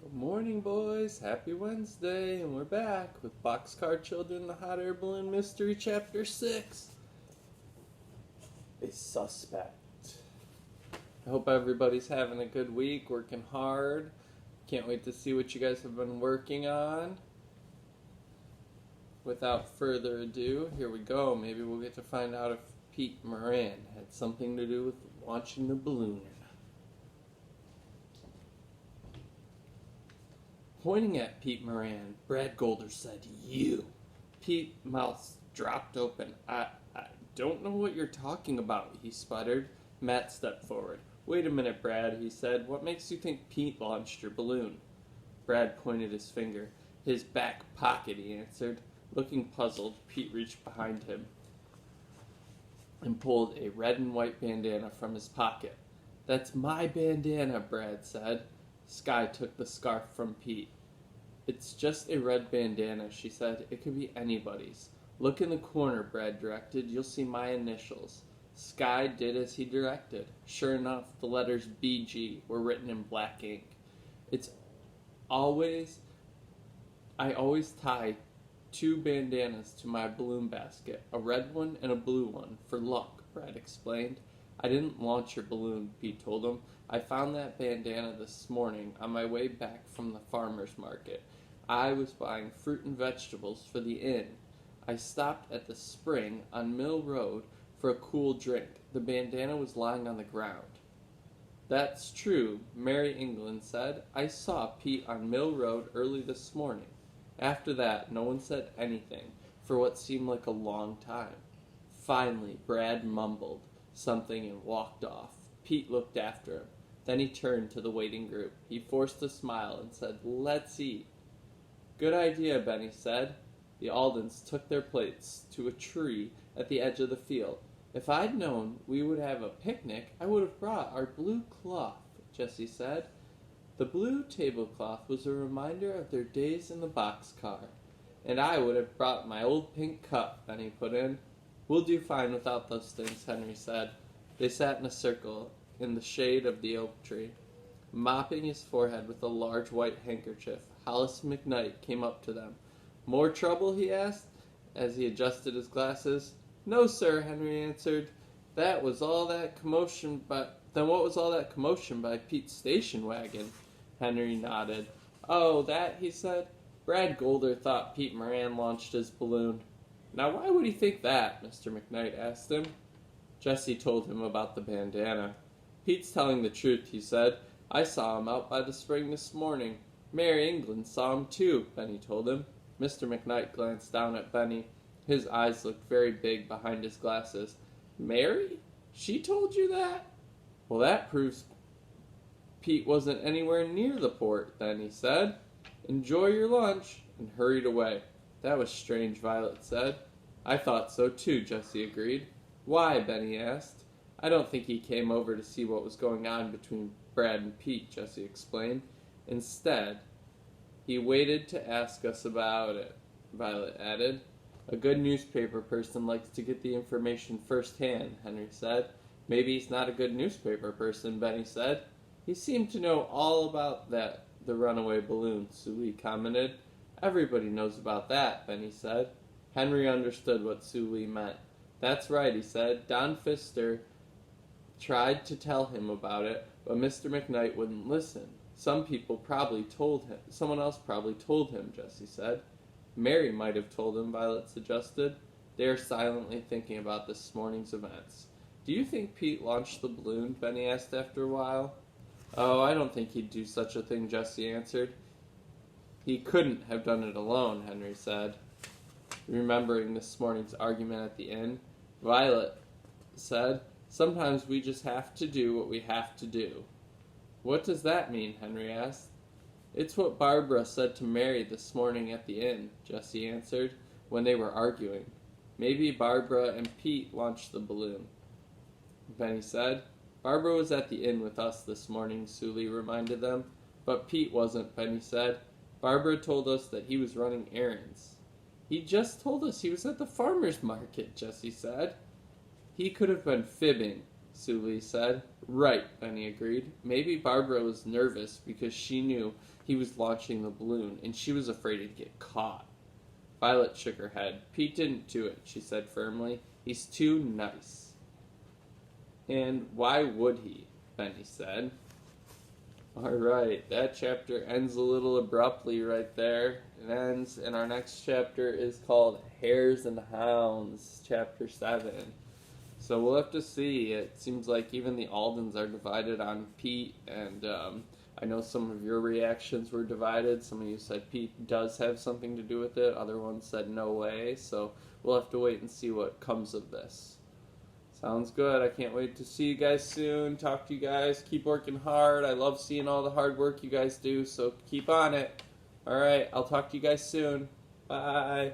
Good morning, boys. Happy Wednesday, and we're back with Boxcar Children, the Hot Air Balloon Mystery, Chapter 6. A Suspect. I hope everybody's having a good week, working hard. Can't wait to see what you guys have been working on. Without further ado, here we go. Maybe we'll get to find out if Pete Moran had something to do with launching the balloon. Pointing at Pete Moran, Brad Golder said, "You." Pete's mouth dropped open. I don't know what you're talking about, he sputtered. Matt stepped forward. "Wait a minute, Brad," he said. "What makes you think Pete launched your balloon?" Brad pointed his finger. "His back pocket," he answered. Looking puzzled, Pete reached behind him and pulled a red and white bandana from his pocket. "That's my bandana," Brad said. Sky took the scarf from Pete. "It's just a red bandana," she said. "It could be anybody's." "Look in the corner," Brad directed. "You'll see my initials." Sky did as he directed. Sure enough, the letters BG were written in black ink. I always tie two bandanas to my balloon basket, a red one and a blue one, for luck," Brad explained. "I didn't launch your balloon," Pete told him. "I found that bandana this morning on my way back from the farmer's market. I was buying fruit and vegetables for the inn. I stopped at the spring on Mill Road for a cool drink. The bandana was lying on the ground." "That's true," Mary England said. "I saw Pete on Mill Road early this morning." After that, no one said anything for what seemed like a long time. Finally, Brad mumbled something and walked off. Pete looked after him. Then he turned to the waiting group. He forced a smile and said, "Let's eat." "Good idea," Benny said. The Aldens took their plates to a tree at the edge of the field. "If I'd known we would have a picnic, I would have brought our blue cloth," Jessie said. The blue tablecloth was a reminder of their days in the boxcar. "And I would have brought my old pink cup," Benny put in. "We'll do fine without those things," Henry said. They sat in a circle in the shade of the oak tree. Mopping his forehead with a large white handkerchief, Hollis McKnight came up to them. "More trouble?" he asked, as he adjusted his glasses. "No, sir," Henry answered. Then what was all that commotion by Pete's station wagon?" Henry nodded. "Oh, that," he said. "Brad Golder thought Pete Moran launched his balloon." "Now why would he think that?" Mr. McKnight asked him. Jessie told him about the bandana. "Pete's telling the truth," he said. "I saw him out by the spring this morning. Mary England saw him too," Benny told him. Mr. McKnight glanced down at Benny. His eyes looked very big behind his glasses. "Mary? She told you that?" "Well, that proves Pete wasn't anywhere near the port, then," he said. "Enjoy your lunch," and hurried away. "That was strange," Violet said. "I thought so too," Jessie agreed. "Why?" Benny asked. "I don't think he came over to see what was going on between Brad and Pete," Jessie explained. "Instead, he waited to ask us about it," Violet added. "A good newspaper person likes to get the information firsthand," Henry said. "Maybe he's not a good newspaper person," Benny said. "He seemed to know all about the runaway balloon," Sue Lee commented. "Everybody knows about that," Benny said. Henry understood what Sue Lee meant. "That's right," he said. "Don Pfister tried to tell him about it, but Mr. McKnight wouldn't listen. Someone else probably told him," Jessie said. "Mary might have told him," Violet suggested. They were silently thinking about this morning's events. "Do you think Pete launched the balloon?" Benny asked after a while. "Oh, I don't think he'd do such a thing," Jessie answered. "He couldn't have done it alone," Henry said. Remembering this morning's argument at the inn, Violet said, "Sometimes we just have to do what we have to do." "What does that mean?" Henry asked. "It's what Barbara said to Mary this morning at the inn," Jessie answered, when they were arguing. "Maybe Barbara and Pete launched the balloon," Benny said. "Barbara was at the inn with us this morning," Sue Lee reminded them. "But Pete wasn't," Benny said. "Barbara told us that he was running errands." "He just told us he was at the farmer's market," Jessie said. "He could have been fibbing," Sue Lee said. Right, Benny agreed. Maybe Barbara was nervous because she knew he was launching the balloon and she was afraid he'd get caught. Violet shook her head. Pete didn't do it, she said firmly. He's too nice. And why would he? Benny said. Alright, that chapter ends a little abruptly right there. It ends, and our next chapter is called Hares and Hounds, chapter 7. So we'll have to see. It seems like even the Aldens are divided on Pete, and I know some of your reactions were divided. Some of you said Pete does have something to do with it. Other ones said no way. So we'll have to wait and see what comes of this. Sounds good. I can't wait to see you guys soon. Talk to you guys. Keep working hard. I love seeing all the hard work you guys do, so keep on it. All right, I'll talk to you guys soon. Bye.